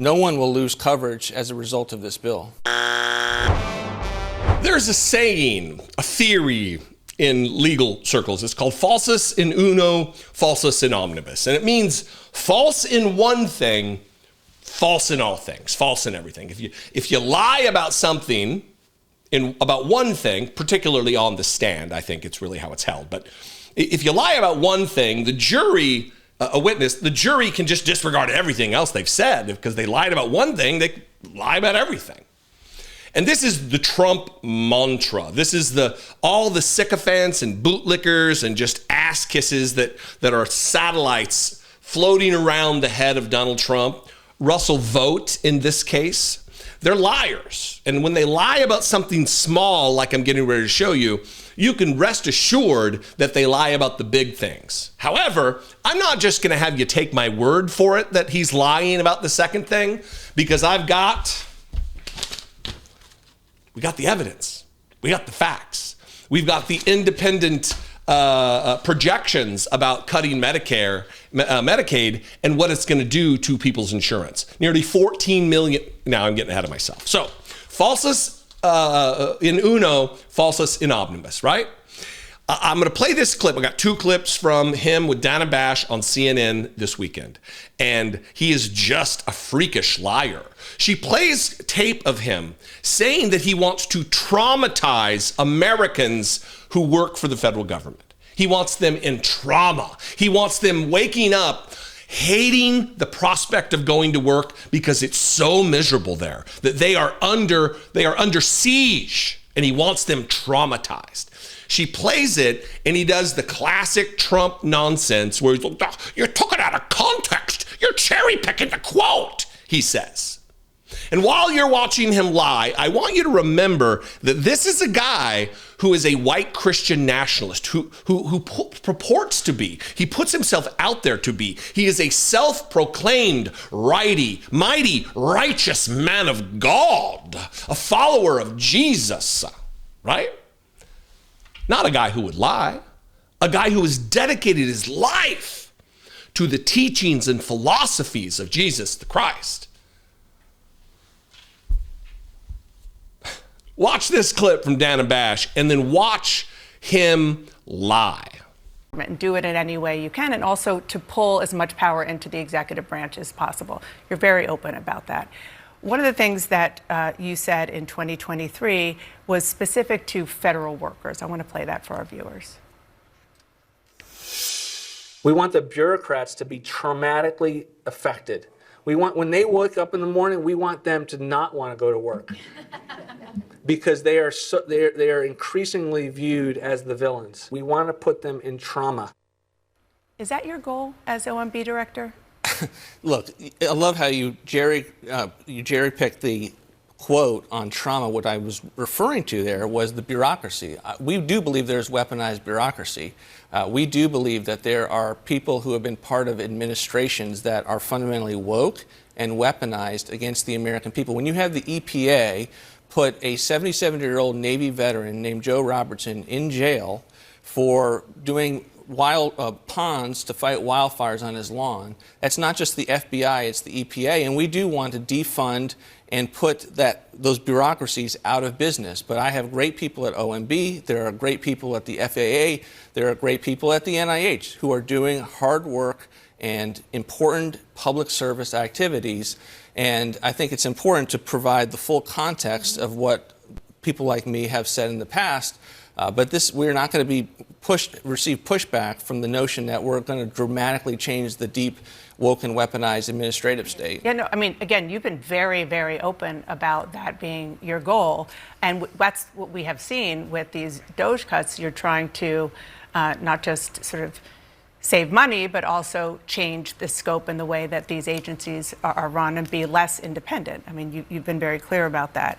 No one will lose coverage as a result of this bill. There's a saying, a theory in legal circles. It's called falsus in uno, falsus in omnibus. And it means false in one thing, false in all things, false in everything. If you lie about something, about one thing, particularly on the stand, I think it's really how it's held. But if you lie about one thing, the jury, a witness, the jury can just disregard everything else they've said. Because they lied about one thing, they lie about everything. And this is the Trump mantra. This is all the sycophants and bootlickers and just ass kisses that are satellites floating around the head of Donald Trump. Russell Vought in this case. They're liars. And when they lie about something small, like I'm getting ready to show you, you can rest assured that they lie about the big things. However, I'm not just going to have you take my word for it that he's lying about the second thing, because we got the evidence. We got the facts. We've got the independent projections about cutting Medicaid and what it's going to do to people's insurance. Nearly 14 million. Now I'm getting ahead of myself. So falsus in uno, falsus in omnibus, right? I'm going to play this clip. I got two clips from him with Dana Bash on CNN this weekend. And he is just a freakish liar. She plays tape of him saying that he wants to traumatize Americans who work for the federal government. He wants them in trauma. He wants them waking up hating the prospect of going to work because it's so miserable there, that they are under siege, and he wants them traumatized. She plays it, and he does the classic Trump nonsense where he's like, "You took it out of context. You're cherry picking the quote," he says. And while you're watching him lie, I want you to remember that this is a guy who is a white Christian nationalist, who purports to be. He puts himself out there to be. He is a self-proclaimed mighty, righteous man of God, a follower of Jesus, right? Not a guy who would lie, a guy who has dedicated his life to the teachings and philosophies of Jesus the Christ. Watch this clip from Dana Bash and then watch him lie. And do it in any way you can, and also to pull as much power into the executive branch as possible. You're very open about that. One of the things that you said in 2023 was specific to federal workers. I want to play that for our viewers. We want the bureaucrats to be traumatically affected. We want, when they wake up in the morning, we want them to not want to go to work. Because they are increasingly viewed as the villains. We want to put them in trauma. Is that your goal as OMB director? Look, I love how you cherry-picked the quote on trauma. What I was referring to there was the bureaucracy. We do believe there's weaponized bureaucracy. We do believe that there are people who have been part of administrations that are fundamentally woke and weaponized against the American people. When you have the EPA put a 77-year-old Navy veteran named Joe Robertson in jail for doing ponds to fight wildfires on his lawn. That's not just the FBI, it's the EPA, and we do want to defund and put those bureaucracies out of business. But I have great people at OMB, there are great people at the FAA, there are great people at the NIH who are doing hard work and important public service activities. And I think it's important to provide the full context of what people like me have said in the past. But we're not going to receive pushback from the notion that we're going to dramatically change the deep, woke and weaponized administrative state. Yeah, no, I mean, again, you've been very, very open about that being your goal. And that's what we have seen with these DOGE cuts. You're trying to not just sort of save money, but also change the scope and the way that these agencies are run and be less independent. I mean, you've been very clear about that.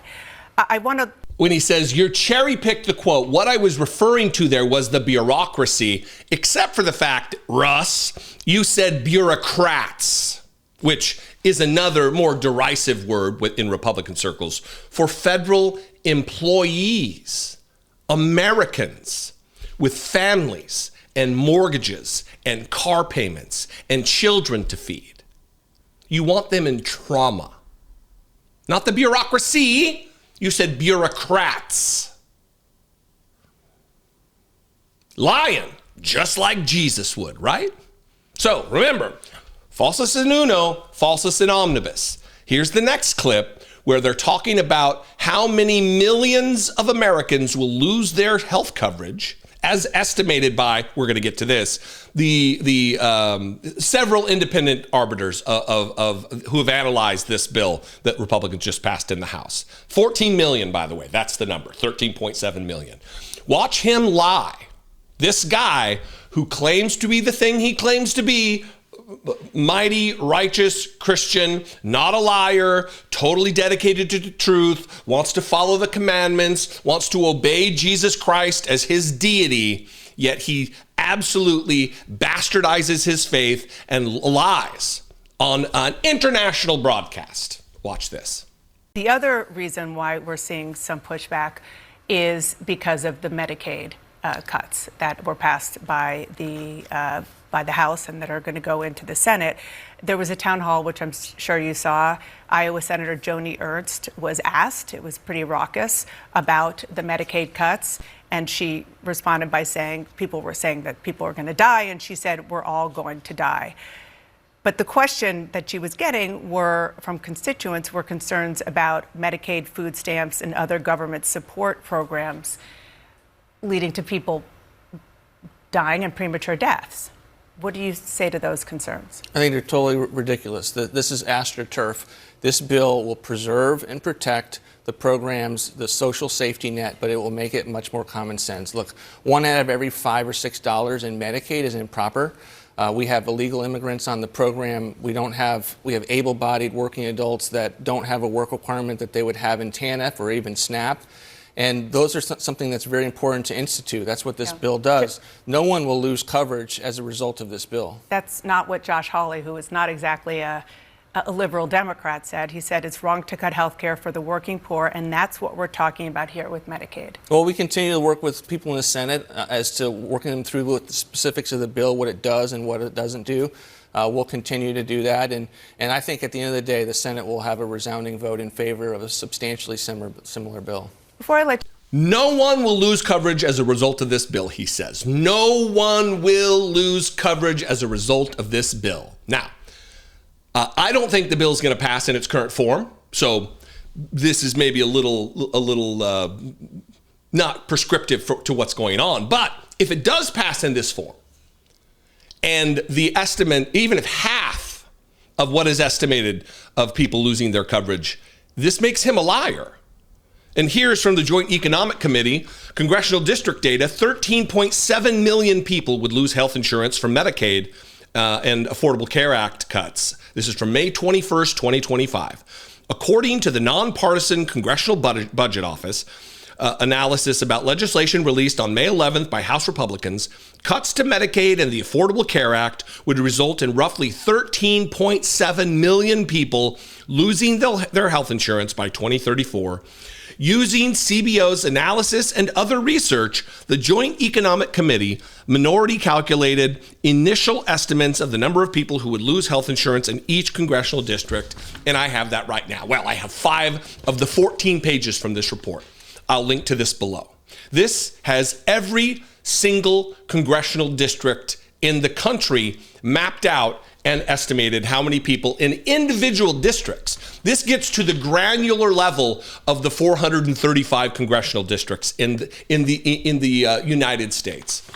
I want to... When he says, you're cherry-picked the quote, what I was referring to there was the bureaucracy, except for the fact, Russ, you said bureaucrats, which is another more derisive word in Republican circles for federal employees, Americans with families and mortgages and car payments and children to feed. You want them in trauma. Not the bureaucracy. You said bureaucrats. Lying, just like Jesus would, right? So remember, falsus in uno, falsus in omnibus. Here's the next clip where they're talking about how many millions of Americans will lose their health coverage, as estimated by, we're going to get to this, the several independent arbiters of who have analyzed this bill that Republicans just passed in the House. 14 million, by the way, that's the number, 13.7 million. Watch him lie. This guy who claims to be the thing he claims to be, mighty, righteous Christian, not a liar, totally dedicated to the truth, wants to follow the commandments, wants to obey Jesus Christ as his deity, yet he absolutely bastardizes his faith and lies on an international broadcast. Watch this. The other reason why we're seeing some pushback is because of the Medicaid cuts that were passed by the House and that are going to go into the Senate. There was a town hall, which I'm sure you saw. Iowa Senator Joni Ernst was asked, it was pretty raucous, about the Medicaid cuts. And she responded by saying, people were saying that people are going to die. And she said, we're all going to die. But the question that she was getting from constituents were concerns about Medicaid, food stamps, and other government support programs leading to people dying and premature deaths. What do you say to those concerns? I think they're totally ridiculous. This is AstroTurf. This bill will preserve and protect the programs, the social safety net, but it will make it much more common sense. Look, 1 out of every $5 or $6 in Medicaid is improper. We have illegal immigrants on the program. We have able-bodied working adults that don't have a work requirement that they would have in TANF or even SNAP. And those are something that's very important to institute. That's what this bill does. No one will lose coverage as a result of this bill. That's not what Josh Hawley, who is not exactly a liberal Democrat, said. He said it's wrong to cut health care for the working poor, and that's what we're talking about here with Medicaid. Well, we continue to work with people in the Senate as to working them through with the specifics of the bill, what it does and what it doesn't do. We'll continue to do that. And I think at the end of the day, the Senate will have a resounding vote in favor of a substantially similar bill. Before I let No one will lose coverage as a result of this bill, he says. No one will lose coverage as a result of this bill. Now, I don't think the bill is going to pass in its current form. So this is maybe a little not prescriptive to what's going on. But if it does pass in this form, and the estimate, even if half of what is estimated of people losing their coverage, this makes him a liar. And here's from the Joint Economic Committee, congressional district data, 13.7 million people would lose health insurance from Medicaid and Affordable Care Act cuts. This is from May 21st, 2025. According to the nonpartisan Congressional Budget Office, analysis about legislation released on May 11th by House Republicans, cuts to Medicaid and the Affordable Care Act would result in roughly 13.7 million people losing their health insurance by 2034. Using CBO's analysis and other research, the Joint Economic Committee minority calculated initial estimates of the number of people who would lose health insurance in each congressional district, and I have that right now. Well, I have 5 of the 14 pages from this report. I'll link to this below. This has every single congressional district in the country mapped out and estimated how many people in individual districts. This gets to the granular level of the 435 congressional districts in the United States.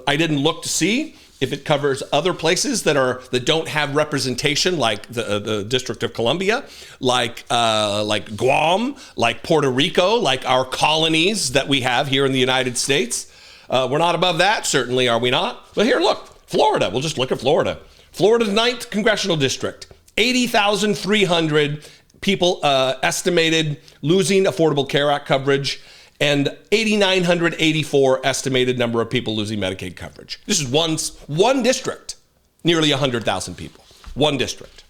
I didn't look to see if it covers other places that don't have representation, like the District of Columbia, like Guam, like Puerto Rico, like our colonies that we have here in the United States. We're not above that, certainly, are we not? But here, look, Florida. We'll just look at Florida. Florida's 9th congressional district, 80,300 people estimated losing Affordable Care Act coverage, and 8,984 estimated number of people losing Medicaid coverage. This is one district, nearly 100,000 people. One district.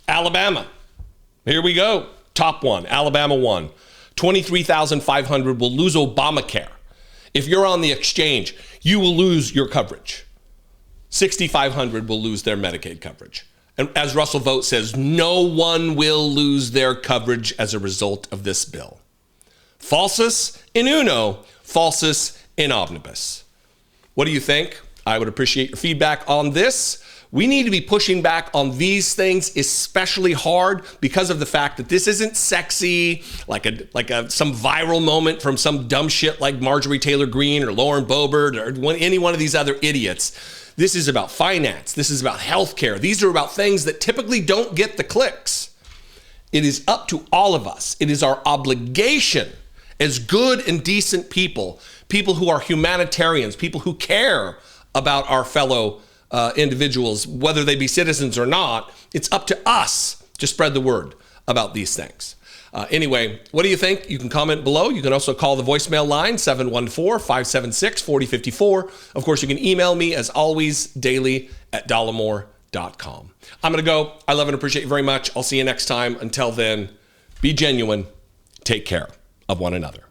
Alabama. Here we go. Top one. Alabama won. 23,500 will lose Obamacare. If you're on the exchange, you will lose your coverage. 6,500 will lose their Medicaid coverage. And as Russell Vought says, no one will lose their coverage as a result of this bill. Falsus in uno, falsus in omnibus. What do you think? I would appreciate your feedback on this. We need to be pushing back on these things especially hard because of the fact that this isn't sexy, like some viral moment from some dumb shit like Marjorie Taylor Greene or Lauren Boebert or any one of these other idiots. This is about finance. This is about healthcare. These are about things that typically don't get the clicks. It is up to all of us. It is our obligation as good and decent people, people who are humanitarians, people who care about our fellow individuals, whether they be citizens or not. It's up to us to spread the word about these things. Anyway, what do you think? You can comment below. You can also call the voicemail line, 714-576-4054. Of course, you can email me, as always, daily@dollemore.com. I'm going to go. I love and appreciate you very much. I'll see you next time. Until then, be genuine. Take care of one another.